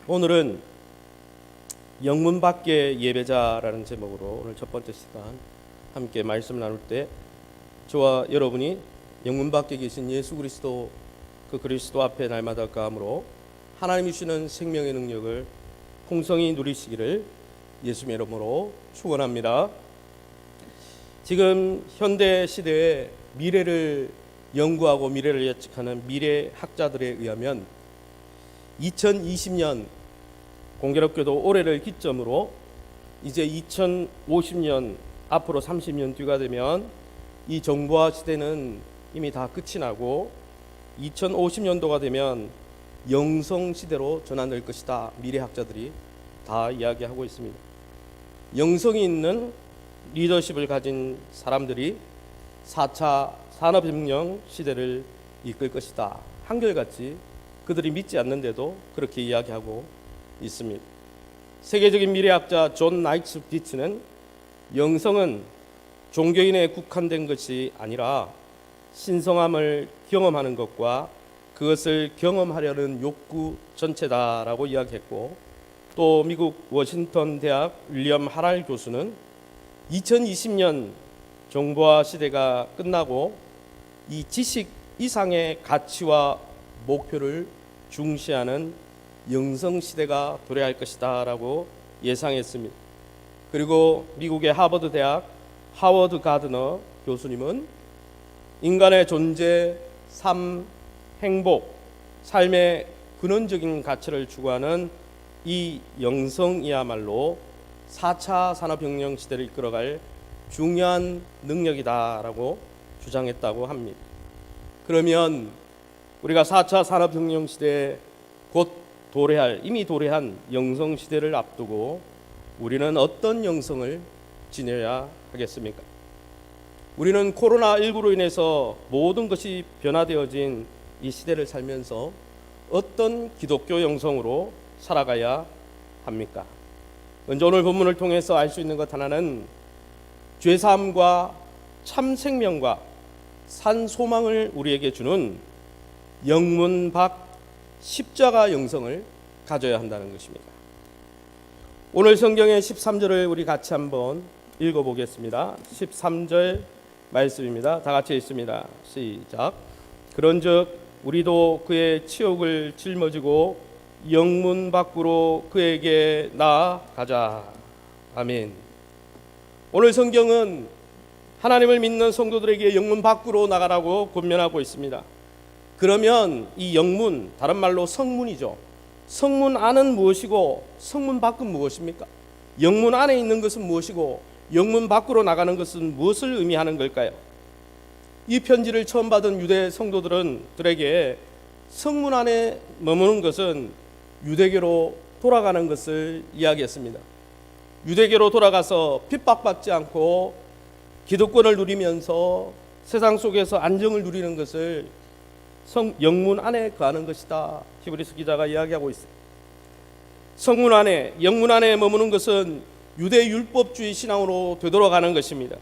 오늘은 영문 밖의 예배자라는 제목으로 오늘 첫 번째 시간 함께 말씀 나눌 때 저와 여러분이 영문 밖에 계신 예수 그리스도 그 그리스도 앞에 날마다 가함으로 하나님이 주시는 생명의 능력을 풍성히 누리시기를 예수님의 이름으로 축원합니다. 지금 현대 시대의 미래를 연구하고 미래를 예측하는 미래학자들에 의하면 2020년 공교롭게도 올해를 기점으로 이제 2050년 앞으로 30년 뒤가 되면 이 정보화 시대는 이미 다 끝이 나고 2050년도가 되면 영성 시대로 전환될 것이다. 미래학자들이 다 이야기하고 있습니다. 영성이 있는 리더십을 가진 사람들이 4차 산업혁명 시대를 이끌 것이다. 한결같이 그들이 믿지 않는데도 그렇게 이야기하고 있습니다. 세계적인 미래학자 존 나이츠 비츠는 영성은 종교인에 국한된 것이 아니라 신성함을 경험하는 것과 그것을 경험하려는 욕구 전체다라고 이야기했고, 또 미국 워싱턴 대학 윌리엄 하랄 교수는 2020년 정보화 시대가 끝나고 이 지식 이상의 가치와 목표를 중시하는 영성 시대가 도래할 것이다 라고 예상했습니다. 그리고 미국의 하버드 대학 하워드 가드너 교수님은 인간의 존재, 삶, 행복, 삶의 근원적인 가치를 추구하는 이 영성이야말로 4차 산업혁명 시대를 이끌어갈 중요한 능력이다라고 주장했다고 합니다. 그러면 우리가 4차 산업혁명 시대에 곧 이미 도래한 영성 시대를 앞두고 우리는 어떤 영성을 지녀야 하겠습니까? 우리는 코로나19로 인해서 모든 것이 변화되어진 이 시대를 살면서 어떤 기독교 영성으로 살아가야 합니까? 먼저 오늘 본문을 통해서 알 수 있는 것 하나는 죄사함과 참 생명과 산 소망을 우리에게 주는 영문 밖 십자가 영성을 가져야 한다는 것입니다. 오늘 성경의 13절을 우리 같이 한번 읽어보겠습니다. 13절 말씀입니다. 다 같이 읽습니다. 시작. 그런즉 우리도 그의 치욕을 짊어지고 영문 밖으로 그에게 나아가자. 아멘. 오늘 성경은 하나님을 믿는 성도들에게 영문 밖으로 나가라고 권면하고 있습니다. 그러면 이 영문, 다른 말로 성문이죠. 성문 안은 무엇이고 성문 밖은 무엇입니까? 영문 안에 있는 것은 무엇이고 영문 밖으로 나가는 것은 무엇을 의미하는 걸까요? 이 편지를 처음 받은 유대 성도들에게 성문 안에 머무는 것은 유대교로 돌아가는 것을 이야기했습니다. 유대교로 돌아가서 핍박받지 않고 기득권을 누리면서 세상 속에서 안정을 누리는 것을 영문 안에 거하는 것이다. 히브리서 기자가 이야기하고 있습니다. 성문 안에, 영문 안에 머무는 것은 유대 율법주의 신앙으로 되돌아가는 것입니다.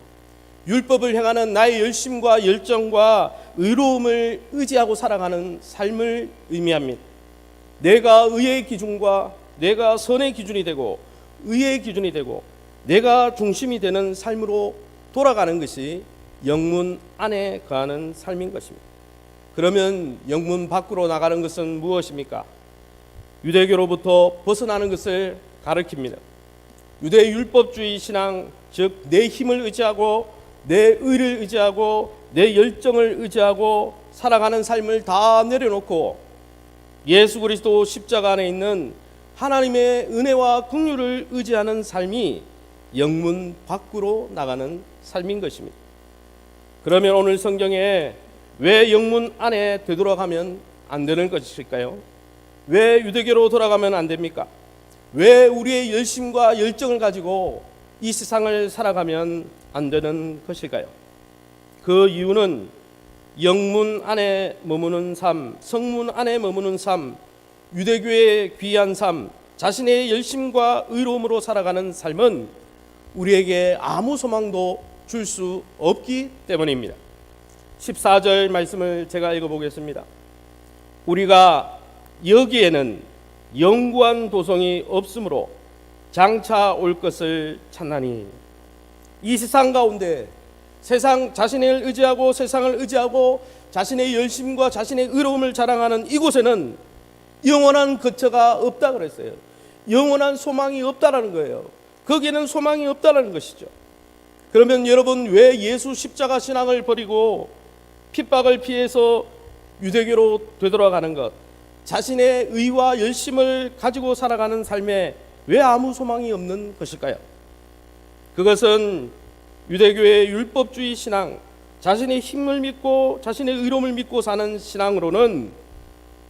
율법을 행하는 나의 열심과 열정과 의로움을 의지하고 살아가는 삶을 의미합니다. 내가 의의 기준과 내가 선의 기준이 되고 의의 기준이 되고 내가 중심이 되는 삶으로 돌아가는 것이 영문 안에 거하는 삶인 것입니다. 그러면 영문 밖으로 나가는 것은 무엇입니까? 유대교로부터 벗어나는 것을 가리킵니다. 유대 율법주의 신앙, 즉 내 힘을 의지하고 내 의를 의지하고 내 열정을 의지하고 살아가는 삶을 다 내려놓고 예수 그리스도 십자가 안에 있는 하나님의 은혜와 긍휼을 의지하는 삶이 영문 밖으로 나가는 삶인 것입니다. 그러면 오늘 성경에 왜 영문 안에 되돌아가면 안 되는 것일까요? 왜 유대교로 돌아가면 안 됩니까? 왜 우리의 열심과 열정을 가지고 이 세상을 살아가면 안 되는 것일까요? 그 이유는 영문 안에 머무는 삶, 성문 안에 머무는 삶, 유대교의 귀한 삶, 자신의 열심과 의로움으로 살아가는 삶은 우리에게 아무 소망도 줄 수 없기 때문입니다. 14절 말씀을 제가 읽어보겠습니다. 우리가 여기에는 영구한 도성이 없으므로 장차 올 것을 찾나니. 이 세상 가운데 세상 자신을 의지하고 세상을 의지하고 자신의 열심과 자신의 의로움을 자랑하는 이곳에는 영원한 거처가 없다 그랬어요. 영원한 소망이 없다라는 거예요. 거기에는 소망이 없다라는 것이죠. 그러면 여러분, 왜 예수 십자가 신앙을 버리고 핍박을 피해서 유대교로 되돌아가는 것, 자신의 의와 열심을 가지고 살아가는 삶에 왜 아무 소망이 없는 것일까요? 그것은 유대교의 율법주의 신앙, 자신의 힘을 믿고 자신의 의로움을 믿고 사는 신앙으로는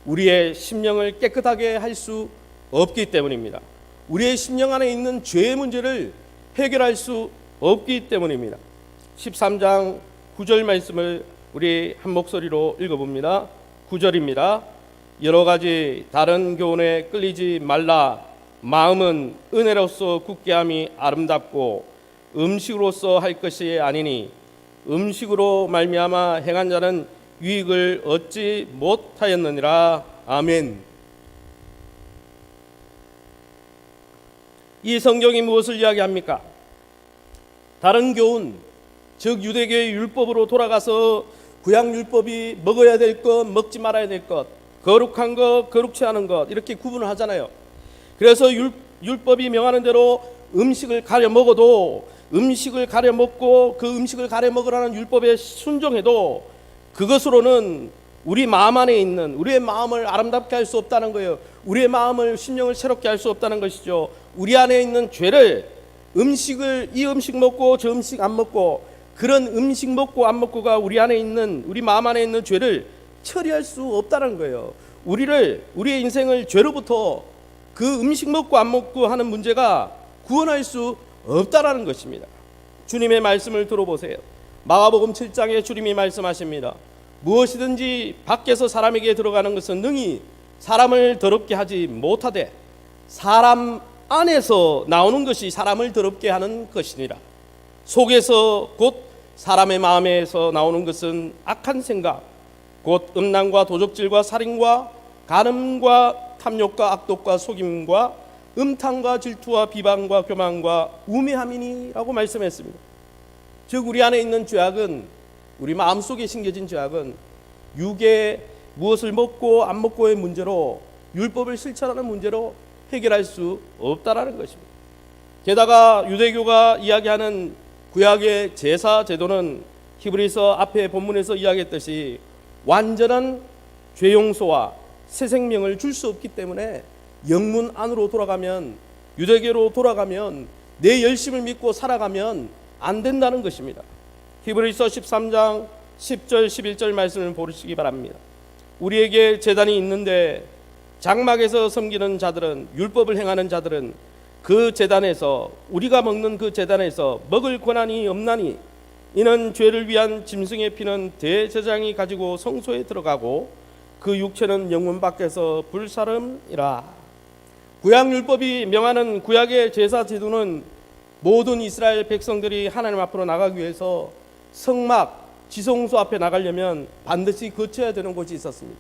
우리의 심령을 깨끗하게 할 수 없기 때문입니다. 우리의 심령 안에 있는 죄의 문제를 해결할 수 없기 때문입니다. 13장 9절 말씀을 우리 한 목소리로 읽어봅니다. 9절입니다. 여러 가지 다른 교훈에 끌리지 말라. 마음은 은혜로서 굳게 함이 아름답고 음식으로서 할 것이 아니니 음식으로 말미암아 행한 자는 유익을 얻지 못하였느니라. 아멘. 이 성경이 무엇을 이야기합니까? 다른 교훈, 즉 유대교의 율법으로 돌아가서 구약 율법이 먹어야 될 것, 먹지 말아야 될 것, 거룩한 것, 거룩치 않은 것, 이렇게 구분을 하잖아요. 그래서 율법이 명하는 대로 음식을 가려 먹어도, 음식을 가려 먹고 그 음식을 가려 먹으라는 율법에 순종해도 그것으로는 우리 마음 안에 있는, 우리의 마음을 아름답게 할 수 없다는 거예요. 우리의 마음을, 심령을 새롭게 할 수 없다는 것이죠. 우리 안에 있는 죄를, 이 음식 먹고 저 음식 안 먹고, 그런 음식 먹고 안 먹고가 우리 안에 있는, 우리 마음 안에 있는 죄를 처리할 수 없다는 거예요. 우리의 인생을 죄로부터, 그 음식 먹고 안 먹고 하는 문제가 구원할 수 없다라는 것입니다. 주님의 말씀을 들어보세요. 마가복음 7장에 주님이 말씀하십니다. 무엇이든지 밖에서 사람에게 들어가는 것은 능히 사람을 더럽게 하지 못하되 사람 안에서 나오는 것이 사람을 더럽게 하는 것이니라. 속에서 곧 사람의 마음에서 나오는 것은 악한 생각, 곧 음란과 도적질과 살인과 간음과 탐욕과 악독과 속임과 음탕과 질투와 비방과 교만과 우매함이니라고 말씀했습니다. 즉 우리 안에 있는 죄악은, 우리 마음속에 심겨진 죄악은 육의 무엇을 먹고 안 먹고의 문제로, 율법을 실천하는 문제로 해결할 수 없다라는 것입니다. 게다가 유대교가 이야기하는 구약의 제사 제도는 히브리서 앞에 본문에서 이야기했듯이 완전한 죄 용서와 새 생명을 줄 수 없기 때문에 영문 안으로 돌아가면, 유대교로 돌아가면, 내 열심을 믿고 살아가면 안 된다는 것입니다. 히브리서 13장 10절 11절 말씀을 보시기 바랍니다. 우리에게 제단이 있는데 장막에서 섬기는 자들은, 율법을 행하는 자들은 그 제단에서, 우리가 먹는 그 제단에서 먹을 권한이 없나니 이는 죄를 위한 짐승의 피는 대제사장이 가지고 성소에 들어가고 그 육체는 영문 밖에서 불사름이라. 구약율법이 명하는 구약의 제사 제도는 모든 이스라엘 백성들이 하나님 앞으로 나가기 위해서 성막, 지성소 앞에 나가려면 반드시 거쳐야 되는 곳이 있었습니다.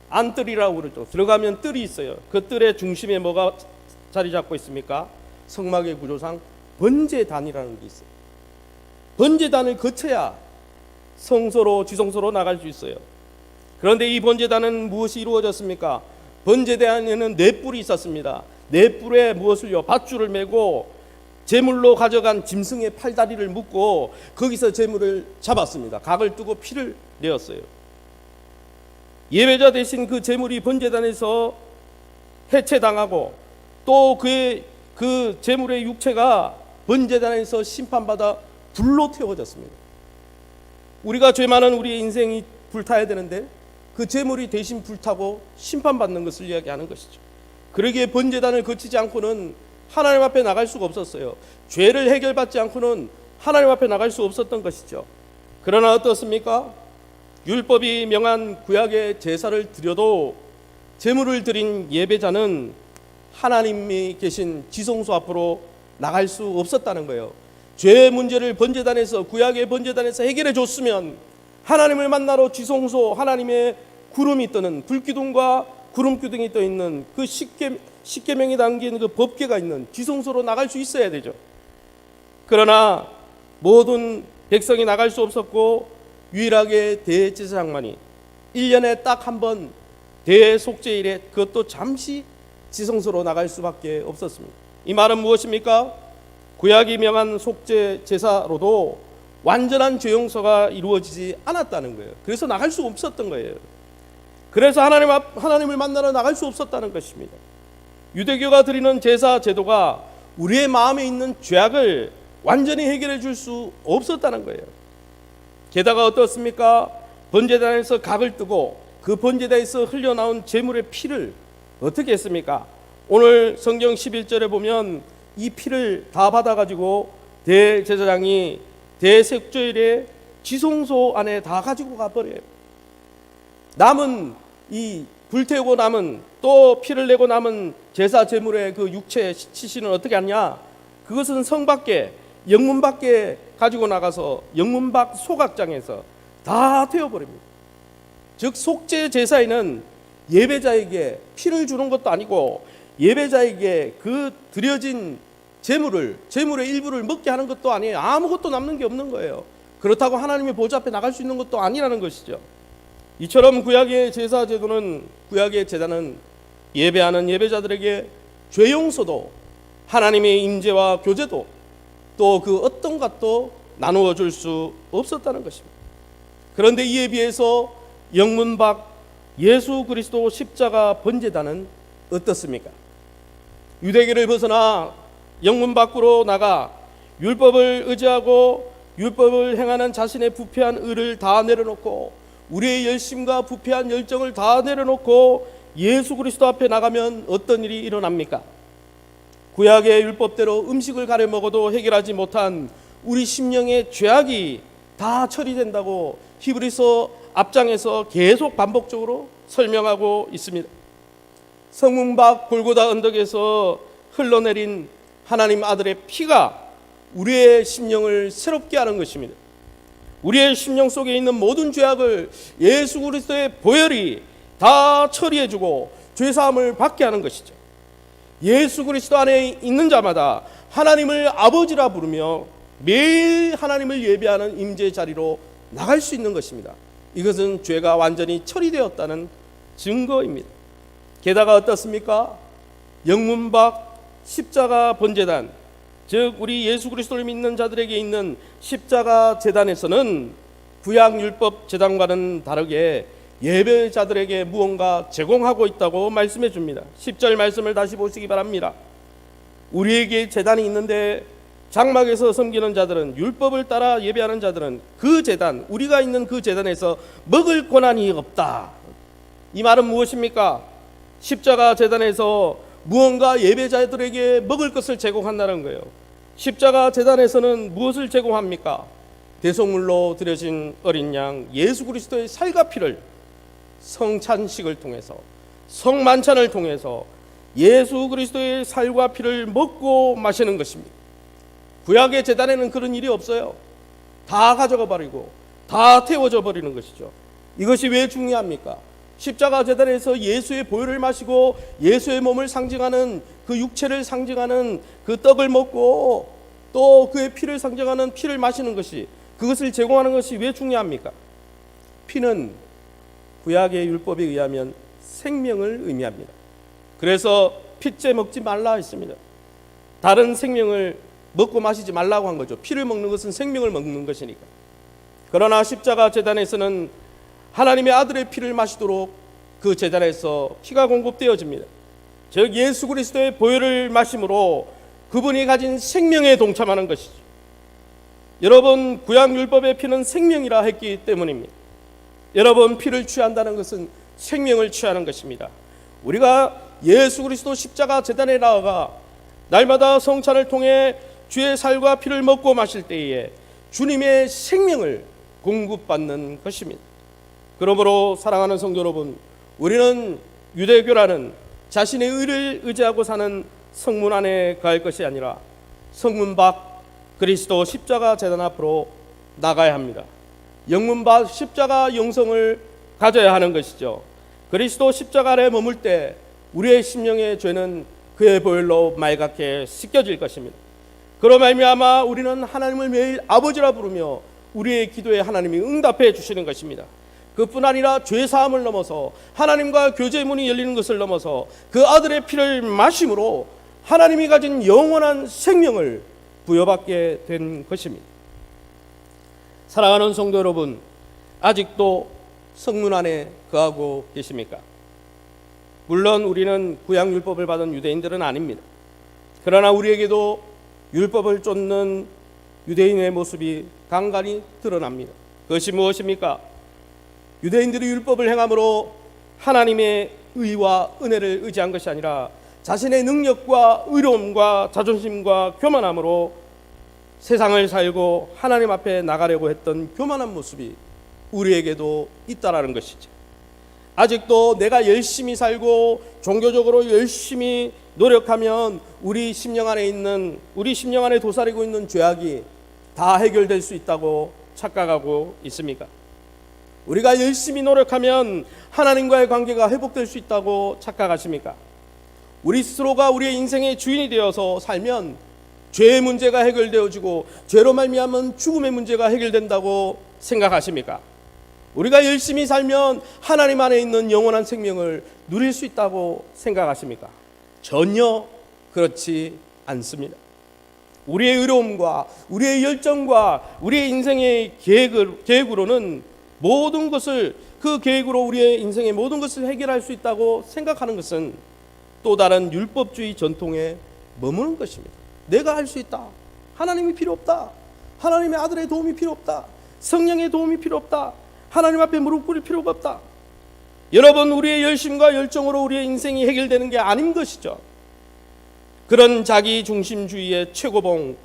안뜰이라고 그러죠. 들어가면 뜰이 있어요. 그 뜰의 중심에 뭐가 자리 잡고 있습니까? 성막의 구조상 번제단이라는 게 있어요. 번제단을 거쳐야 성소로, 지성소로 나갈 수 있어요. 그런데 이 번제단은 무엇이 이루어졌습니까? 번제단에는 네 뿔이 있었습니다. 네 뿔에 무엇을요? 밧줄을 메고 제물로 가져간 짐승의 팔다리를 묶고 거기서 제물을 잡았습니다. 각을 뜨고 피를 내었어요. 예배자 대신 그 제물이 번제단에서 해체당하고 또 그 제물의 육체가 번제단에서 심판받아 불로 태워졌습니다. 우리가 죄 많은 우리의 인생이 불타야 되는데 그 제물이 대신 불타고 심판받는 것을 이야기하는 것이죠. 그러기에 번제단을 거치지 않고는 하나님 앞에 나갈 수가 없었어요. 죄를 해결받지 않고는 하나님 앞에 나갈 수 없었던 것이죠. 그러나 어떻습니까? 율법이 명한 구약의 제사를 드려도 제물을 드린 예배자는 하나님이 계신 지성소 앞으로 나갈 수 없었다는 거예요. 죄의 문제를 번제단에서, 구약의 번제단에서 해결해 줬으면 하나님을 만나러 지성소, 하나님의 구름이 뜨는, 불기둥과 구름 기둥이 떠 있는 그 십계명이 담긴 그 법궤가 있는 지성소로 나갈 수 있어야 되죠. 그러나 모든 백성이 나갈 수 없었고 유일하게 대제사장만이 1년에 딱 한 번 대속죄일에 그것도 잠시 지성소로 나갈 수밖에 없었습니다. 이 말은 무엇입니까? 구약이 명한 속죄 제사로도 완전한 죄 용서가 이루어지지 않았다는 거예요. 그래서 나갈 수 없었던 거예요. 그래서 하나님을 만나러 나갈 수 없었다는 것입니다. 유대교가 드리는 제사 제도가 우리의 마음에 있는 죄악을 완전히 해결해 줄 수 없었다는 거예요. 게다가 어떻습니까? 번제단에서 각을 뜨고 그 번제단에서 흘러나온 제물의 피를 어떻게 했습니까? 오늘 성경 11절에 보면 이 피를 다 받아가지고 대제사장이 대속죄일에 지성소 안에 다 가지고 가버려요. 남은 이 불태우고 남은 또 피를 내고 남은 제사 제물의 그 육체 치신은 어떻게 하냐? 그것은 성 밖에 영문 밖에 가지고 나가서 영문 밖 소각장에서 다 태워버립니다. 즉 속죄 제사에는 예배자에게 피를 주는 것도 아니고 예배자에게 그 드려진 제물의 일부를 먹게 하는 것도 아니에요. 아무것도 남는 게 없는 거예요. 그렇다고 하나님의 보좌 앞에 나갈 수 있는 것도 아니라는 것이죠. 이처럼 구약의 제사 제도는, 구약의 제단은 예배하는 예배자들에게 죄 용서도 하나님의 임재와 교제도 또 그 어떤 것도 나누어 줄 수 없었다는 것입니다. 그런데 이에 비해서 영문 밖 예수 그리스도 십자가 번제단은 어떻습니까? 유대교를 벗어나 영문 밖으로 나가 율법을 의지하고 율법을 행하는 자신의 부패한 의를 다 내려놓고 우리의 열심과 부패한 열정을 다 내려놓고 예수 그리스도 앞에 나가면 어떤 일이 일어납니까? 구약의 율법대로 음식을 가려 먹어도 해결하지 못한 우리 심령의 죄악이 다 처리된다고 히브리서 앞장에서 계속 반복적으로 설명하고 있습니다. 성문 밖 골고다 언덕에서 흘러내린 하나님 아들의 피가 우리의 심령을 새롭게 하는 것입니다. 우리의 심령 속에 있는 모든 죄악을 예수 그리스도의 보혈이 다 처리해주고 죄사함을 받게 하는 것이죠. 예수 그리스도 안에 있는 자마다 하나님을 아버지라 부르며 매일 하나님을 예배하는 임재 자리로 나갈 수 있는 것입니다. 이것은 죄가 완전히 처리되었다는 증거입니다. 게다가 어떻습니까? 영문 밖 십자가 번제단, 즉 우리 예수 그리스도를 믿는 자들에게 있는 십자가 제단에서는 구약 율법 제단과는 다르게 예배자들에게 무언가 제공하고 있다고 말씀해 줍니다. 10절 말씀을 다시 보시기 바랍니다. 우리에게 제단이 있는데 장막에서 섬기는 자들은, 율법을 따라 예배하는 자들은 그 제단, 우리가 있는 그 제단에서 먹을 권한이 없다. 이 말은 무엇입니까? 십자가 제단에서 무언가 예배자들에게 먹을 것을 제공한다는 거예요. 십자가 제단에서는 무엇을 제공합니까? 대속물로 드려진 어린 양 예수 그리스도의 살과 피를 성찬식을 통해서, 성만찬을 통해서 예수 그리스도의 살과 피를 먹고 마시는 것입니다. 구약의 제단에는 그런 일이 없어요. 다 가져가 버리고 다 태워져 버리는 것이죠. 이것이 왜 중요합니까? 십자가 제단에서 예수의 보혈을 마시고 예수의 몸을 상징하는 그 육체를 상징하는 그 떡을 먹고 또 그의 피를 상징하는 피를 마시는 것이, 그것을 제공하는 것이 왜 중요합니까? 피는 구약의 율법에 의하면 생명을 의미합니다. 그래서 피째 먹지 말라 했습니다. 다른 생명을 먹고 마시지 말라고 한 거죠. 피를 먹는 것은 생명을 먹는 것이니까. 그러나 십자가 제단에서는 하나님의 아들의 피를 마시도록 그 제단에서 피가 공급되어집니다. 즉 예수 그리스도의 보혈을 마심으로 그분이 가진 생명에 동참하는 것이죠. 여러분, 구약 율법의 피는 생명이라 했기 때문입니다. 여러분, 피를 취한다는 것은 생명을 취하는 것입니다. 우리가 예수 그리스도 십자가 제단에 나아가 날마다 성찬을 통해 주의 살과 피를 먹고 마실 때에 주님의 생명을 공급받는 것입니다. 그러므로 사랑하는 성도 여러분, 우리는 유대교라는 자신의 의를 의지하고 사는 성문 안에 갈 것이 아니라 성문 밖 그리스도 십자가 제단 앞으로 나가야 합니다. 영문 밖 십자가 영성을 가져야 하는 것이죠. 그리스도 십자가 아래 머물 때 우리의 심령의 죄는 그의 보혈로 맑게 씻겨질 것입니다. 그로 말미암아 우리는 하나님을 매일 아버지라 부르며 우리의 기도에 하나님이 응답해 주시는 것입니다. 그뿐 아니라 죄 사함을 넘어서 하나님과 교제의 문이 열리는 것을 넘어서 그 아들의 피를 마심으로 하나님이 가진 영원한 생명을 부여받게 된 것입니다. 사랑하는 성도 여러분, 아직도 성문 안에 거하고 계십니까? 물론 우리는 구약율법을 받은 유대인들은 아닙니다. 그러나 우리에게도 율법을 쫓는 유대인의 모습이 간간히 드러납니다. 그것이 무엇입니까? 유대인들이 율법을 행함으로 하나님의 의와 은혜를 의지한 것이 아니라 자신의 능력과 의로움과 자존심과 교만함으로 세상을 살고 하나님 앞에 나가려고 했던 교만한 모습이 우리에게도 있다라는 것이죠. 아직도 내가 열심히 살고 종교적으로 열심히 노력하면 우리 심령 안에 도사리고 있는 죄악이 다 해결될 수 있다고 착각하고 있습니까? 우리가 열심히 노력하면 하나님과의 관계가 회복될 수 있다고 착각하십니까? 우리 스스로가 우리의 인생의 주인이 되어서 살면 죄의 문제가 해결되어지고 죄로 말미암은 죽음의 문제가 해결된다고 생각하십니까? 우리가 열심히 살면 하나님 안에 있는 영원한 생명을 누릴 수 있다고 생각하십니까? 전혀 그렇지 않습니다. 우리의 의로움과 우리의 열정과 우리의 인생의 계획으로는 모든 것을, 그 계획으로 우리의 인생의 모든 것을 해결할 수 있다고 생각하는 것은 또 다른 율법주의 전통에 머무는 것입니다. 내가 할 수 있다. 하나님이 필요 없다. 하나님의 아들의 도움이 필요 없다. 성령의 도움이 필요 없다. 하나님 앞에 무릎 꿇을 필요가 없다. 여러분, 우리의 열심과 열정으로 우리의 인생이 해결되는 게 아닌 것이죠. 그런 자기중심주의의 최고봉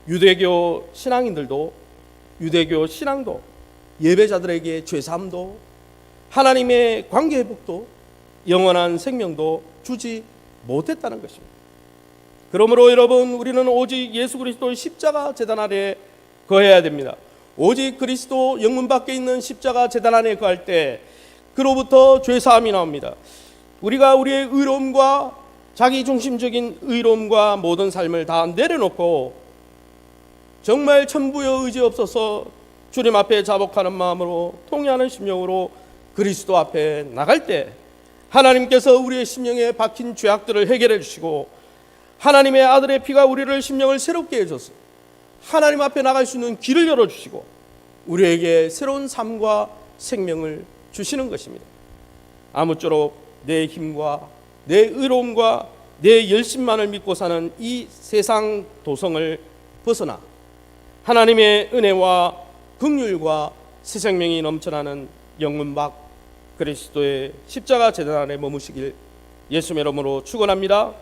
유대교 신앙인들도, 유대교 신앙도 예배자들에게 죄사함도 하나님의 관계 회복도 영원한 생명도 주지 못했다는 것입니다. 그러므로 여러분, 우리는 오직 예수 그리스도의 십자가 제단 아래 거해야 됩니다. 오직 그리스도 영문 밖에 있는 십자가 제단 안에 거할 때 그로부터 죄사함이 나옵니다. 우리가 우리의 의로움과 자기중심적인 의로움과 모든 삶을 다 내려놓고 정말 천부여 의지 없어서 주님 앞에 자복하는 마음으로 통회하는 심령으로 그리스도 앞에 나갈 때 하나님께서 우리의 심령에 박힌 죄악들을 해결해 주시고 하나님의 아들의 피가 우리를 심령을 새롭게 해줘서 하나님 앞에 나갈 수 있는 길을 열어주시고 우리에게 새로운 삶과 생명을 주시는 것입니다. 아무쪼록 내 힘과 내 의로움과 내 열심만을 믿고 사는 이 세상 도성을 벗어나 하나님의 은혜와 긍휼과 새 생명이 넘쳐나는 영문 밖 그리스도의 십자가 제단 안에 머무시길 예수의 이름으로 축원합니다.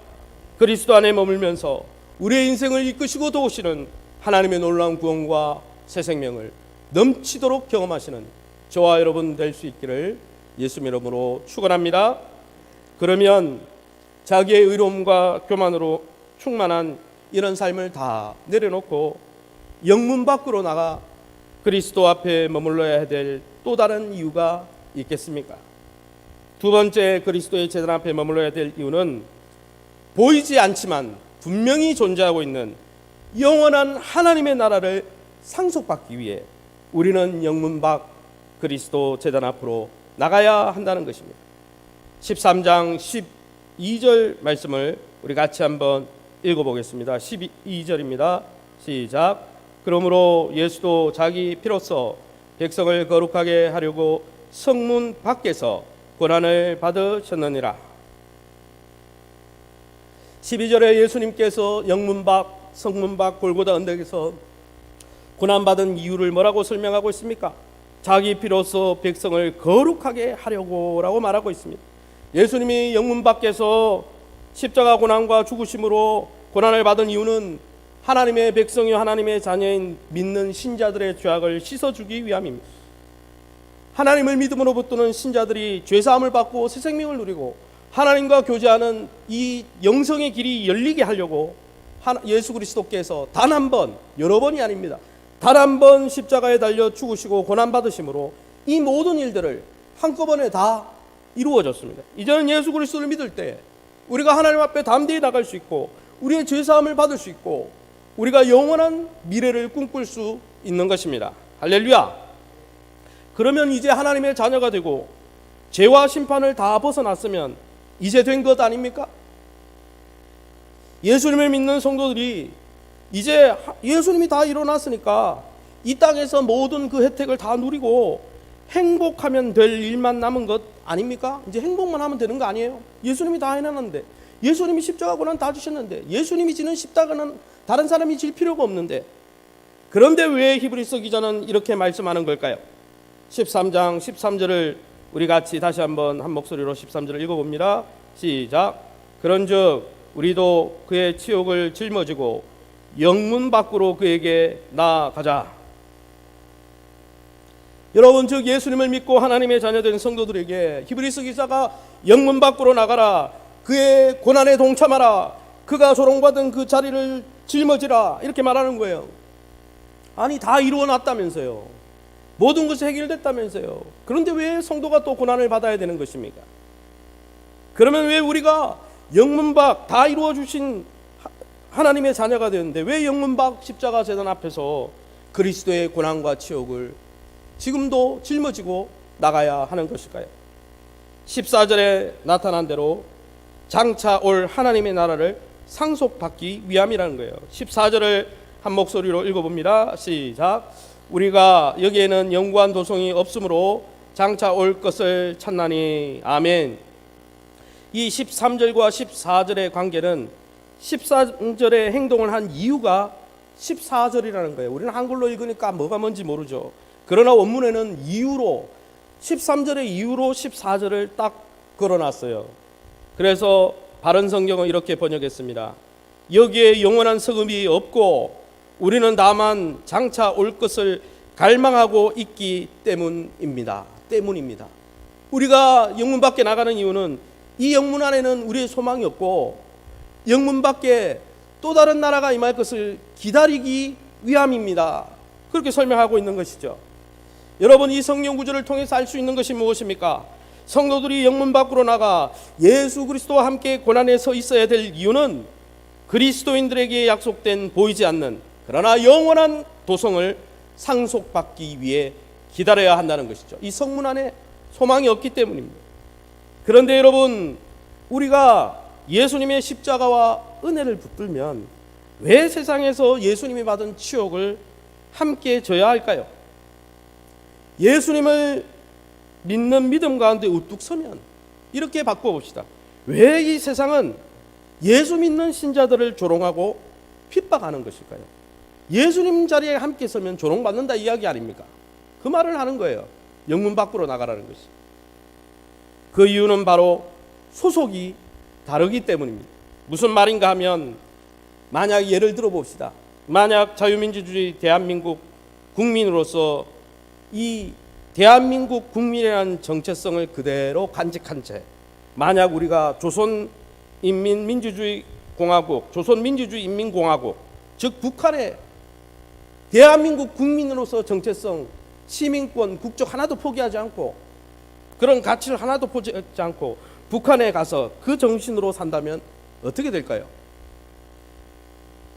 그리스도 안에 머물면서 우리의 인생을 이끄시고 도우시는 하나님의 놀라운 구원과 새 생명을 넘치도록 경험하시는 저와 여러분 될 수 있기를 예수의 이름으로 축원합니다. 그러면 자기의 의로움과 교만으로 충만한 이런 삶을 다 내려놓고 영문 밖으로 나가 그리스도 앞에 머물러야 될 또 다른 이유가 있겠습니까? 두 번째, 그리스도의 제단 앞에 머물러야 될 이유는 보이지 않지만 분명히 존재하고 있는 영원한 하나님의 나라를 상속받기 위해 우리는 영문 밖 그리스도 제단 앞으로 나가야 한다는 것입니다. 13장 12절 말씀을 우리 같이 한번 읽어보겠습니다. 12절입니다. 시작. 그러므로 예수도 자기 피로써 백성을 거룩하게 하려고 성문 밖에서 고난을 받으셨느니라. 12절에 예수님께서 영문 밖, 성문 밖 골고다 언덕에서 고난받은 이유를 뭐라고 설명하고 있습니까? 자기 피로써 백성을 거룩하게 하려고 라고 말하고 있습니다. 예수님이 영문 밖에서 십자가 고난과 죽으심으로 고난을 받은 이유는 하나님의 백성이 하나님의 자녀인 믿는 신자들의 죄악을 씻어주기 위함입니다. 하나님을 믿음으로 붙드는 신자들이 죄사함을 받고 새 생명을 누리고 하나님과 교제하는 이 영성의 길이 열리게 하려고 예수 그리스도께서 단 한 번, 여러 번이 아닙니다. 단 한 번 십자가에 달려 죽으시고 고난받으심으로 이 모든 일들을 한꺼번에 다 이루어졌습니다. 이제는 예수 그리스도를 믿을 때 우리가 하나님 앞에 담대히 나갈 수 있고 우리의 죄사함을 받을 수 있고 우리가 영원한 미래를 꿈꿀 수 있는 것입니다. 할렐루야. 그러면 이제 하나님의 자녀가 되고 죄와 심판을 다 벗어났으면 이제 된 것 아닙니까? 예수님을 믿는 성도들이 이제 예수님이 다 일어났으니까 이 땅에서 모든 그 혜택을 다 누리고 행복하면 될 일만 남은 것 아닙니까? 이제 행복만 하면 되는 거 아니에요? 예수님이 다 해놨는데, 예수님이 십자가 고난 다 주셨는데, 예수님이 지는 십자가는 다른 사람이 질 필요가 없는데, 그런데 왜 히브리서 기자는 이렇게 말씀하는 걸까요? 13장 13절을 우리 같이 다시 한번 한 목소리로 13절을 읽어봅니다. 시작. 그런즉 우리도 그의 치욕을 짊어지고 영문 밖으로 그에게 나아가자. 여러분, 즉 예수님을 믿고 하나님의 자녀된 성도들에게 히브리서 기자가 영문 밖으로 나가라, 그의 고난에 동참하라, 그가 조롱받은 그 자리를 짊어지라, 이렇게 말하는 거예요. 아니, 다 이루어놨다면서요. 모든 것이 해결됐다면서요. 그런데 왜 성도가 또 고난을 받아야 되는 것입니까? 그러면 왜 우리가 영문 밖 다 이루어주신 하나님의 자녀가 되는데 왜 영문 밖 십자가 제단 앞에서 그리스도의 고난과 치욕을 지금도 짊어지고 나가야 하는 것일까요? 14절에 나타난 대로 장차 올 하나님의 나라를 상속받기 위함이라는 거예요. 14절을 한 목소리로 읽어봅니다. 시작. 우리가 여기에는 영구한 도성이 없으므로 장차 올 것을 찾나니. 아멘. 이 13절과 14절의 관계는 13절의 행동을 한 이유가 14절이라는 거예요. 우리는 한글로 읽으니까 뭐가 뭔지 모르죠. 그러나 원문에는 이유로 13절의 이유로 14절을 딱 걸어놨어요. 그래서 바른 성경은 이렇게 번역했습니다. 여기에 영원한 성음이 없고 우리는 다만 장차 올 것을 갈망하고 있기 때문입니다. 우리가 영문 밖에 나가는 이유는 이 영문 안에는 우리의 소망이 없고 영문 밖에 또 다른 나라가 임할 것을 기다리기 위함입니다. 그렇게 설명하고 있는 것이죠. 여러분, 이 성경 구절을 통해서 알 수 있는 것이 무엇입니까? 성도들이 영문 밖으로 나가 예수 그리스도와 함께 고난에 서 있어야 될 이유는 그리스도인들에게 약속된 보이지 않는 그러나 영원한 도성을 상속받기 위해 기다려야 한다는 것이죠. 이 성문 안에 소망이 없기 때문입니다. 그런데 여러분, 우리가 예수님의 십자가와 은혜를 붙들면 왜 세상에서 예수님이 받은 치욕을 함께 져야 할까요? 예수님을 믿는 믿음 가운데 우뚝 서면 이렇게 바꿔봅시다. 왜 이 세상은 예수 믿는 신자들을 조롱하고 핍박하는 것일까요? 예수님 자리에 함께 서면 조롱받는다 이야기 아닙니까? 그 말을 하는 거예요. 영문 밖으로 나가라는 것이. 그 이유는 바로 소속이 다르기 때문입니다. 무슨 말인가 하면, 만약 예를 들어 봅시다. 만약 자유민주주의 대한민국 국민으로서 이 대한민국 국민이라는 정체성을 그대로 간직한 채 만약 우리가 조선인민민주주의공화국, 조선민주주의인민공화국, 즉 북한의 대한민국 국민으로서 정체성, 시민권, 국적 하나도 포기하지 않고 그런 가치를 하나도 포기하지 않고 북한에 가서 그 정신으로 산다면 어떻게 될까요?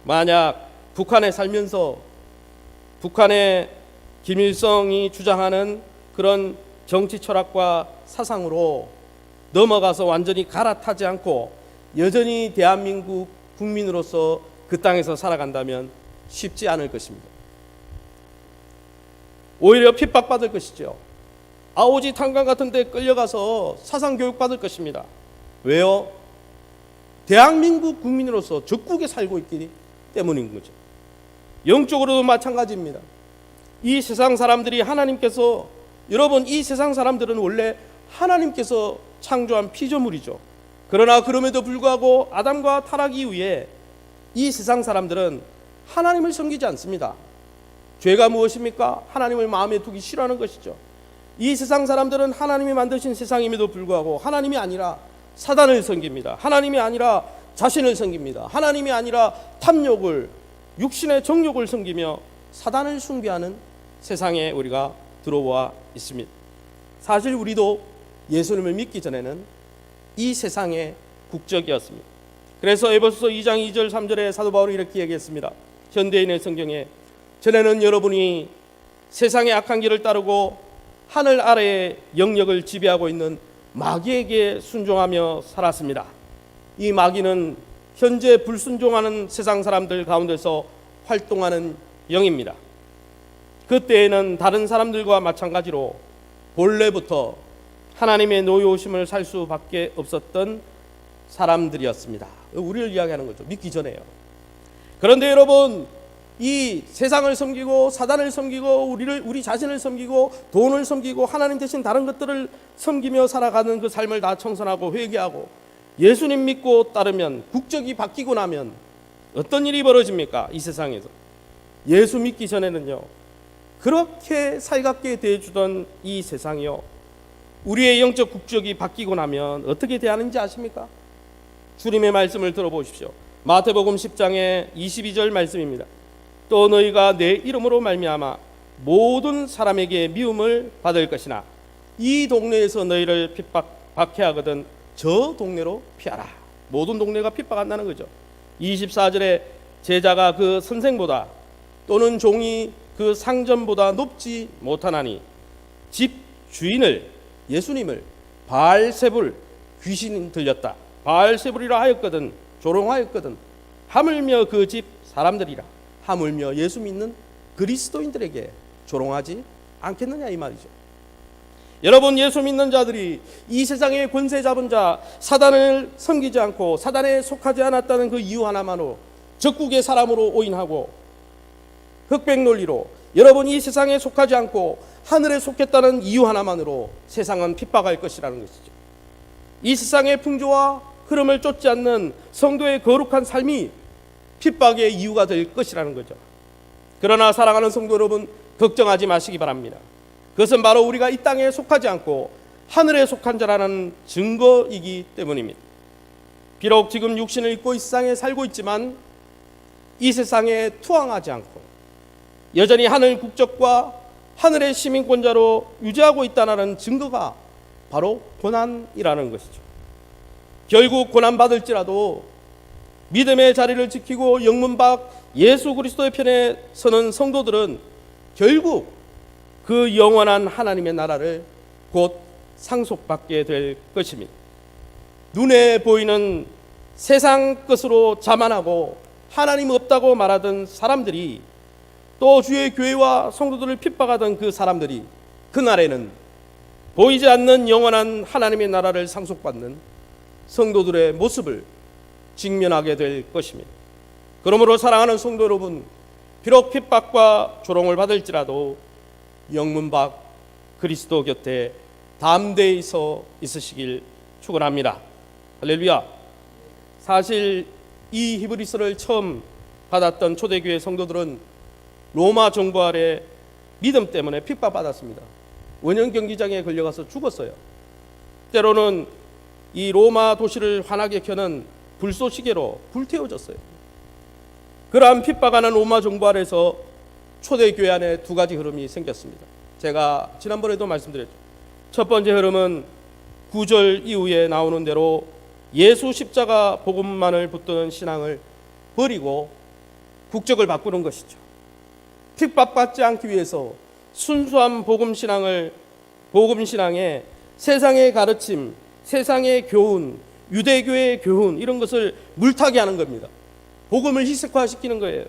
만약 북한에 살면서 북한의 김일성이 주장하는 그런 정치 철학과 사상으로 넘어가서 완전히 갈아타지 않고 여전히 대한민국 국민으로서 그 땅에서 살아간다면 쉽지 않을 것입니다. 오히려 핍박받을 것이죠. 아오지 탄광 같은 데 끌려가서 사상교육 받을 것입니다. 왜요? 대한민국 국민으로서 적국에 살고 있기 때문인 거죠. 영적으로도 마찬가지입니다. 이 세상 사람들이 하나님께서, 여러분, 이 세상 사람들은 원래 하나님께서 창조한 피조물이죠. 그러나 그럼에도 불구하고 아담과 타락 이후에 이 세상 사람들은 하나님을 섬기지 않습니다. 죄가 무엇입니까? 하나님을 마음에 두기 싫어하는 것이죠. 이 세상 사람들은 하나님이 만드신 세상임에도 불구하고 하나님이 아니라 사단을 섬깁니다. 하나님이 아니라 자신을 섬깁니다. 하나님이 아니라 탐욕을, 육신의 정욕을 섬기며 사단을 숭배하는 세상에 우리가 들어와 있습니다. 사실 우리도 예수님을 믿기 전에는 이 세상의 국적이었습니다. 그래서 에베소서 2장 2절 3절에 사도 바울이 이렇게 얘기했습니다. 현대인의 성경에 전에는 여러분이 세상의 악한 길을 따르고 하늘 아래의 영역을 지배하고 있는 마귀에게 순종하며 살았습니다. 이 마귀는 현재 불순종하는 세상 사람들 가운데서 활동하는 영입니다. 그때에는 다른 사람들과 마찬가지로 본래부터 하나님의 노여우심을 살 수밖에 없었던 사람들이었습니다. 우리를 이야기하는 거죠. 믿기 전에요. 그런데 여러분, 이 세상을 섬기고 사단을 섬기고 우리 자신을 섬기고 돈을 섬기고 하나님 대신 다른 것들을 섬기며 살아가는 그 삶을 다 청산하고 회개하고 예수님 믿고 따르면, 국적이 바뀌고 나면 어떤 일이 벌어집니까? 이 세상에서 예수 믿기 전에는요, 그렇게 살갑게 대해주던 이 세상이요, 우리의 영적 국적이 바뀌고 나면 어떻게 대하는지 아십니까? 주님의 말씀을 들어보십시오. 마태복음 10장의 22절 말씀입니다. 또 너희가 내 이름으로 말미암아 모든 사람에게 미움을 받을 것이나 이 동네에서 너희를 박해하거든 저 동네로 피하라. 모든 동네가 핍박한다는 거죠. 24절에 제자가 그 선생보다 또는 종이 그 상전보다 높지 못하나니 집 주인을, 예수님을 바알세불, 귀신이 들렸다, 바알세불이라 하였거든, 조롱하였거든, 하물며 그 집 사람들이라, 하물며 예수 믿는 그리스도인들에게 조롱하지 않겠느냐 이 말이죠. 여러분, 예수 믿는 자들이 이 세상의 권세 잡은 자 사단을 섬기지 않고 사단에 속하지 않았다는 그 이유 하나만으로, 적국의 사람으로 오인하고 흑백 논리로 여러분 이 세상에 속하지 않고 하늘에 속했다는 이유 하나만으로 세상은 핍박할 것이라는 것이죠. 이 세상의 풍조와 흐름을 쫓지 않는 성도의 거룩한 삶이 핍박의 이유가 될 것이라는 거죠. 그러나 사랑하는 성도 여러분, 걱정하지 마시기 바랍니다. 그것은 바로 우리가 이 땅에 속하지 않고 하늘에 속한 자라는 증거이기 때문입니다. 비록 지금 육신을 입고 이 세상에 살고 있지만 이 세상에 투항하지 않고 여전히 하늘 국적과 하늘의 시민권자로 유지하고 있다는 증거가 바로 고난이라는 것이죠. 결국 고난받을지라도 믿음의 자리를 지키고 영문 밖 예수 그리스도의 편에 서는 성도들은 결국 그 영원한 하나님의 나라를 곧 상속받게 될 것입니다. 눈에 보이는 세상 것으로 자만하고 하나님 없다고 말하던 사람들이, 또 주의 교회와 성도들을 핍박하던 그 사람들이 그날에는 보이지 않는 영원한 하나님의 나라를 상속받는 성도들의 모습을 직면하게 될 것입니다. 그러므로 사랑하는 성도 여러분, 비록 핍박과 조롱을 받을지라도 영문 밖 그리스도 곁에 담대히 서 있으시길 축원합니다. 할렐루야. 사실 이 히브리서를 처음 받았던 초대교회 성도들은 로마 정부 아래 믿음 때문에 핍박받았습니다. 원형 경기장에 걸려가서 죽었어요. 때로는 이 로마 도시를 환하게 켜는 불쏘시개로 불태워졌어요. 그러한 핍박하는 로마 정부 아래서 초대교회 안에 두 가지 흐름이 생겼습니다. 제가 지난번에도 말씀드렸죠. 첫 번째 흐름은 9절 이후에 나오는 대로 예수 십자가 복음만을 붙드는 신앙을 버리고 국적을 바꾸는 것이죠. 핍박받지 않기 위해서 순수한 복음신앙에 세상의 가르침, 세상의 교훈, 유대교의 교훈 이런 것을 물타기 하는 겁니다. 복음을 희색화시키는 거예요.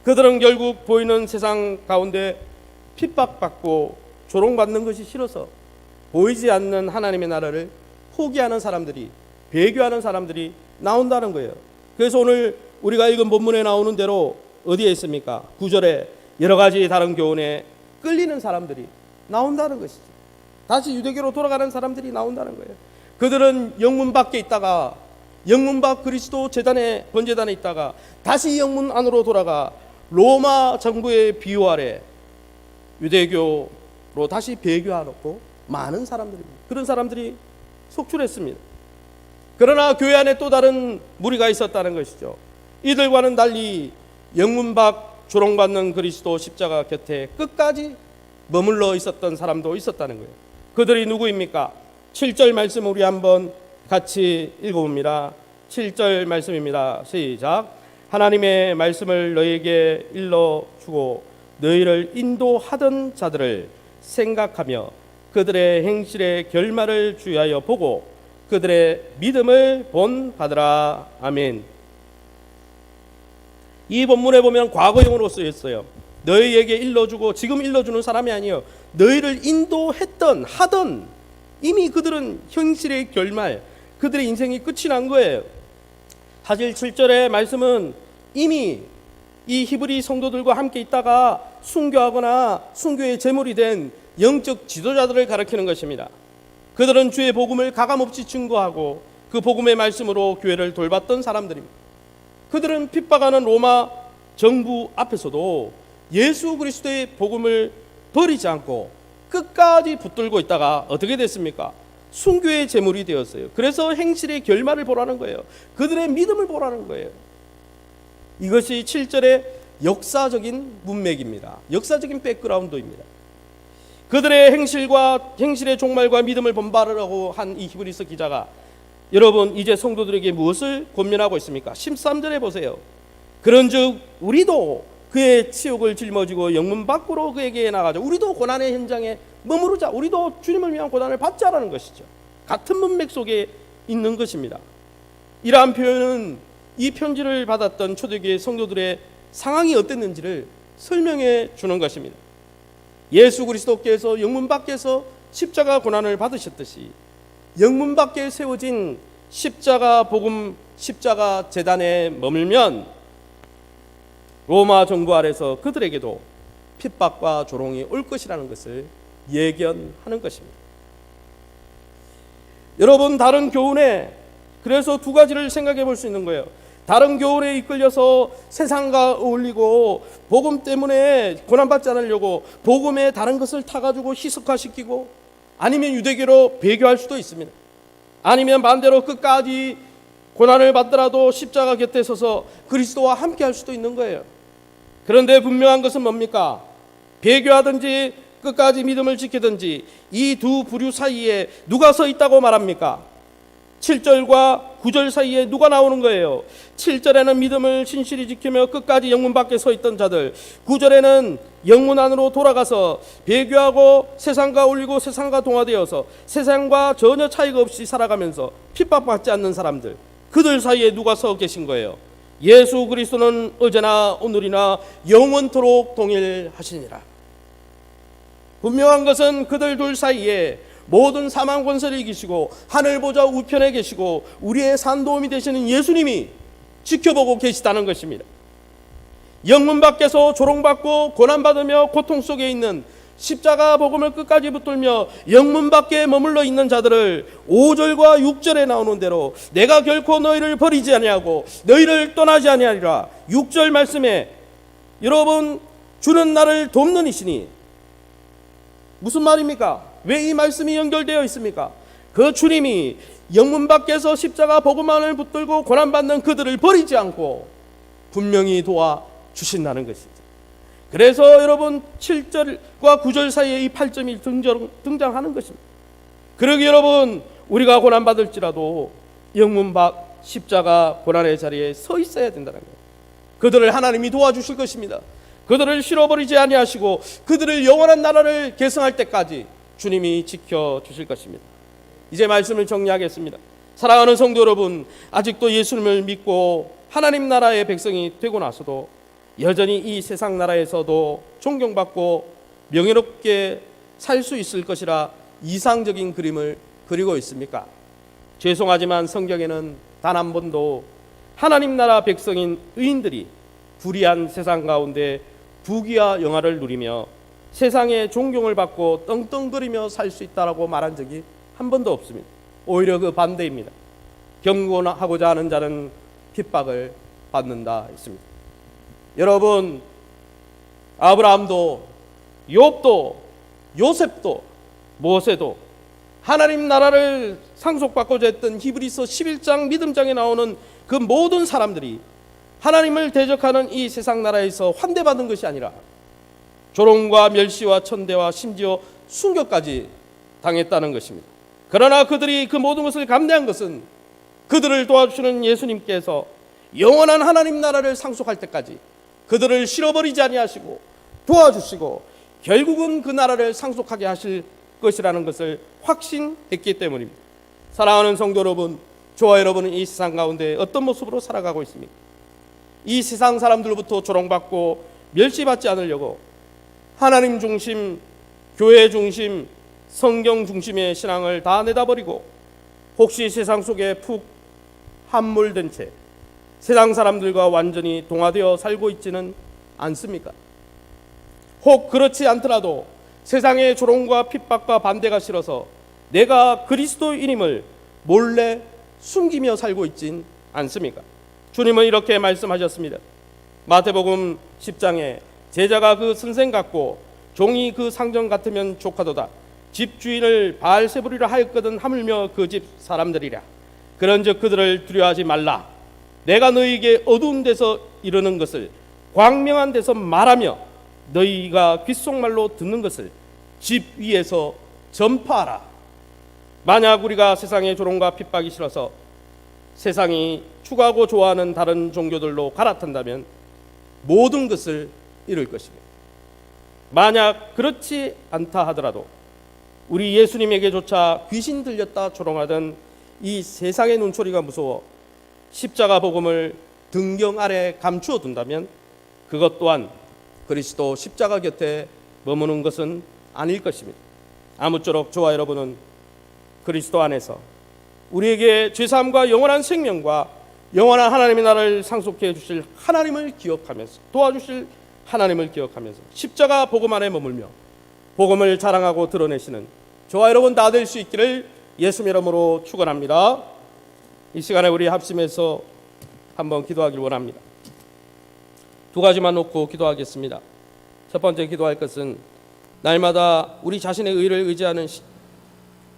그들은 결국 보이는 세상 가운데 핍박받고 조롱받는 것이 싫어서 보이지 않는 하나님의 나라를 포기하는 사람들이, 배교하는 사람들이 나온다는 거예요. 그래서 오늘 우리가 읽은 본문에 나오는 대로 어디에 있습니까? 9절에 여러 가지 다른 교훈에 끌리는 사람들이 나온다는 것이죠. 다시 유대교로 돌아가는 사람들이 나온다는 거예요. 그들은 영문 밖에 있다가 영문 밖 그리스도 재단에, 번제단에 있다가 다시 영문 안으로 돌아가 로마 정부의 비호 아래 유대교로 다시 배교하고 많은 사람들입니다. 그런 사람들이 속출했습니다. 그러나 교회 안에 또 다른 무리가 있었다는 것이죠. 이들과는 달리 영문 밖 조롱받는 그리스도 십자가 곁에 끝까지 머물러 있었던 사람도 있었다는 거예요. 그들이 누구입니까? 7절 말씀 우리 한번 같이 읽어봅니다. 7절 말씀입니다. 시작. 하나님의 말씀을 너희에게 일러주고 너희를 인도하던 자들을 생각하며 그들의 행실의 결말을 주의하여 보고 그들의 믿음을 본받으라. 아멘. 이 본문에 보면 과거형으로 쓰였어요. 너희에게 일러주고, 지금 일러주는 사람이 아니에요. 너희를 인도했던, 하던, 이미 그들은 현실의 결말, 그들의 인생이 끝이 난 거예요. 사실 7절의 말씀은 이미 이 히브리 성도들과 함께 있다가 순교하거나 순교의 제물이 된 영적 지도자들을 가리키는 것입니다. 그들은 주의 복음을 가감없이 증거하고 그 복음의 말씀으로 교회를 돌봤던 사람들입니다. 그들은 핍박하는 로마 정부 앞에서도 예수 그리스도의 복음을 버리지 않고 끝까지 붙들고 있다가 어떻게 됐습니까? 순교의 제물이 되었어요. 그래서 행실의 결말을 보라는 거예요. 그들의 믿음을 보라는 거예요. 이것이 7절의 역사적인 문맥입니다. 역사적인 백그라운드입니다. 그들의 행실의 종말과 믿음을 본받으라고 한 이 히브리서 기자가 여러분 이제 성도들에게 무엇을 권면하고 있습니까? 13절에 보세요. 그런즉 우리도 그의 치욕을 짊어지고 영문 밖으로 그에게 나가자. 우리도 고난의 현장에 머무르자. 우리도 주님을 위한 고난을 받자라는 것이죠. 같은 문맥 속에 있는 것입니다. 이러한 표현은 이 편지를 받았던 초대교회 성도들의 상황이 어땠는지를 설명해 주는 것입니다. 예수 그리스도께서 영문 밖에서 십자가 고난을 받으셨듯이 영문 밖에 세워진 십자가 복음 십자가 제단에 머물면 로마 정부 아래서 그들에게도 핍박과 조롱이 올 것이라는 것을 예견하는 것입니다. 여러분 다른 교훈에 그래서 두 가지를 생각해 볼 수 있는 거예요. 다른 교훈에 이끌려서 세상과 어울리고 복음 때문에 고난받지 않으려고 복음에 다른 것을 타가지고 희석화시키고 아니면 유대교로 배교할 수도 있습니다. 아니면 반대로 끝까지 고난을 받더라도 십자가 곁에 서서 그리스도와 함께 할 수도 있는 거예요. 그런데 분명한 것은 뭡니까? 배교하든지 끝까지 믿음을 지키든지 이 두 부류 사이에 누가 서 있다고 말합니까? 7절과 9절 사이에 누가 나오는 거예요? 7절에는 믿음을 신실히 지키며 끝까지 영문 밖에 서 있던 자들, 9절에는 영문 안으로 돌아가서 배교하고 세상과 어울리고 세상과 동화되어서 세상과 전혀 차이가 없이 살아가면서 핍박받지 않는 사람들, 그들 사이에 누가 서 계신 거예요? 예수 그리스도는 어제나 오늘이나 영원토록 동일하시니라. 분명한 것은 그들 둘 사이에 모든 사망 권세를 이기시고 하늘 보좌 우편에 계시고 우리의 산도움이 되시는 예수님이 지켜보고 계시다는 것입니다. 영문 밖에서 조롱받고 고난받으며 고통 속에 있는 십자가 복음을 끝까지 붙들며 영문 밖에 머물러 있는 자들을 5절과 6절에 나오는 대로 내가 결코 너희를 버리지 아니하고 너희를 떠나지 아니하리라. 6절 말씀에 여러분 주는 나를 돕는 이시니 무슨 말입니까? 왜 이 말씀이 연결되어 있습니까? 그 주님이 영문 밖에서 십자가 복음만을 붙들고 고난받는 그들을 버리지 않고 분명히 도와주신다는 것이죠. 그래서 여러분 7절과 9절 사이에 이 8점이 등장하는 것입니다. 그러기 여러분 우리가 고난받을지라도 영문 밖 십자가 고난의 자리에 서 있어야 된다는 거예요. 그들을 하나님이 도와주실 것입니다. 그들을 실어버리지 아니하시고 그들을 영원한 나라를 계승할 때까지 주님이 지켜주실 것입니다. 이제 말씀을 정리하겠습니다. 사랑하는 성도 여러분, 아직도 예수님을 믿고 하나님 나라의 백성이 되고 나서도 여전히 이 세상 나라에서도 존경받고 명예롭게 살 수 있을 것이라 이상적인 그림을 그리고 있습니까? 죄송하지만 성경에는 단 한 번도 하나님 나라 백성인 의인들이 불의한 세상 가운데 부귀와 영화를 누리며 세상의 존경을 받고 떵떵거리며 살 수 있다라고 말한 적이 한 번도 없습니다. 오히려 그 반대입니다. 경건하고자 하는 자는 핍박을 받는다 했습니다. 여러분 아브라함도 욥도 요셉도 모세도 하나님 나라를 상속받고자 했던 히브리서 11장 믿음장에 나오는 그 모든 사람들이 하나님을 대적하는 이 세상 나라에서 환대받은 것이 아니라 조롱과 멸시와 천대와 심지어 순교까지 당했다는 것입니다. 그러나 그들이 그 모든 것을 감내한 것은 그들을 도와주시는 예수님께서 영원한 하나님 나라를 상속할 때까지 그들을 실어버리지 아니하시고 도와주시고 결국은 그 나라를 상속하게 하실 것이라는 것을 확신했기 때문입니다. 사랑하는 성도 여러분, 저와 여러분은 이 세상 가운데 어떤 모습으로 살아가고 있습니까? 이 세상 사람들로부터 조롱받고 멸시받지 않으려고 하나님 중심, 교회 중심, 성경 중심의 신앙을 다 내다버리고 혹시 세상 속에 푹 함몰된 채 세상 사람들과 완전히 동화되어 살고 있지는 않습니까? 혹 그렇지 않더라도 세상의 조롱과 핍박과 반대가 싫어서 내가 그리스도인임을 몰래 숨기며 살고 있진 않습니까? 주님은 이렇게 말씀하셨습니다. 마태복음 10장에 제자가 그 선생 같고 종이 그 상전 같으면 족하도다. 집주인을 바알세불이라 하였거든 하물며 그 집 사람들이라. 그런즉 그들을 두려워하지 말라. 내가 너희에게 어두운 데서 이르는 것을 광명한 데서 말하며 너희가 귓속말로 듣는 것을 집 위에서 전파하라. 만약 우리가 세상의 조롱과 핍박이 싫어서 세상이 추구하고 좋아하는 다른 종교들로 갈아탄다면 모든 것을 잃을 것입니다. 만약 그렇지 않다 하더라도 우리 예수님에게조차 귀신 들렸다 조롱하던 이 세상의 눈초리가 무서워 십자가 복음을 등경 아래 감추어 둔다면 그것 또한 그리스도 십자가 곁에 머무는 것은 아닐 것입니다. 아무쪼록 저와 여러분은 그리스도 안에서 우리에게 죄사함과 영원한 생명과 영원한 하나님의 나라를 상속해 주실 하나님을 기억하면서 도와주실 하나님을 기억하면서 십자가 복음 안에 머물며 복음을 자랑하고 드러내시는 저와 여러분 다 될 수 있기를 예수님 이름으로 축원합니다. 이 시간에 우리 합심해서 한번 기도하길 원합니다. 두 가지만 놓고 기도하겠습니다. 첫 번째 기도할 것은 날마다 우리 자신의 의를 의지하는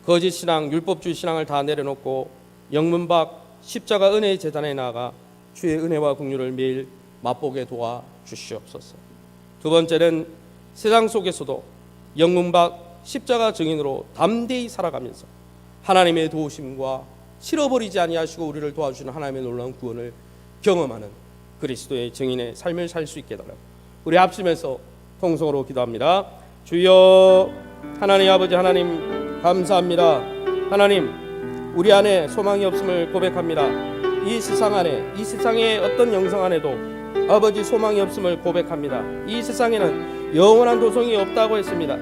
거짓 신앙, 율법주의 신앙을 다 내려놓고 영문 밖 십자가 은혜의 제단에 나아가 주의 은혜와 긍휼을 매일 맛보게 도와 주시옵소서. 두 번째는 세상 속에서도 영문 밖 십자가 증인으로 담대히 살아가면서 하나님의 도우심과 실어버리지 아니하시고 우리를 도와주시는 하나님의 놀라운 구원을 경험하는 그리스도의 증인의 삶을 살 수 있게 해달라고 우리 합심해서 통성으로 기도합니다. 주여 하나님 아버지 하나님 감사합니다. 하나님 우리 안에 소망이 없음을 고백합니다. 이 세상 안에 이 세상의 어떤 영성 안에도 아버지 소망이 없음을 고백합니다. 이 세상에는 영원한 도성이 없다고 했습니다.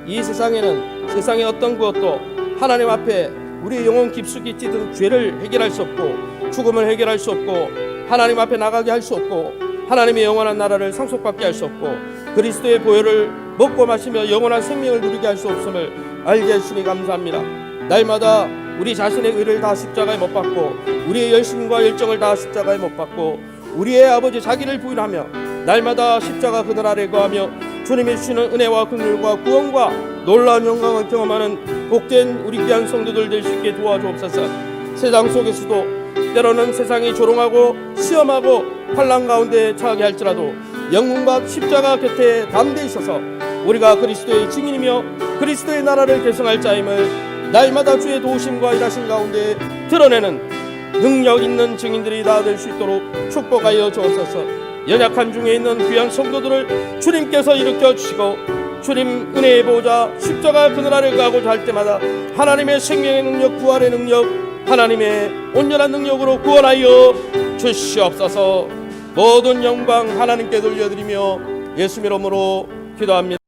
이 세상에는 세상의 어떤 것도 하나님 앞에 우리의 영혼 깊숙이 찌든 죄를 해결할 수 없고 죽음을 해결할 수 없고 하나님 앞에 나가게 할 수 없고 하나님의 영원한 나라를 상속받게 할 수 없고 그리스도의 보혈을 먹고 마시며 영원한 생명을 누리게 할 수 없음을 알게 해주시니 감사합니다. 날마다 우리 자신의 의를 다 십자가에 못 박고 우리의 열심과 열정을 다 십자가에 못 박고 우리의 아버지 자기를 부인하며 날마다 십자가 그늘 아래 거하며 주님이 주시는 은혜와 긍휼과 구원과 놀라운 영광을 경험하는 복된 우리 귀한 성도들 될 수 있게 도와주옵소서. 세상 속에서도 때로는 세상이 조롱하고 시험하고 환난 가운데 처하게 할지라도 영문과 십자가 곁에 담대히 있어서 우리가 그리스도의 증인이며 그리스도의 나라를 계승할 자임을 날마다 주의 도우심과 일하심 가운데 드러내는 능력 있는 증인들이 다 될 수 있도록 축복하여 주옵소서. 연약한 중에 있는 귀한 성도들을 주님께서 일으켜 주시고 주님 은혜의 보좌 십자가 그늘 아래 가고자 할 때마다 하나님의 생명의 능력 부활의 능력 하나님의 온전한 능력으로 구원하여 주시옵소서. 모든 영광 하나님께 돌려드리며 예수 이름으로 기도합니다.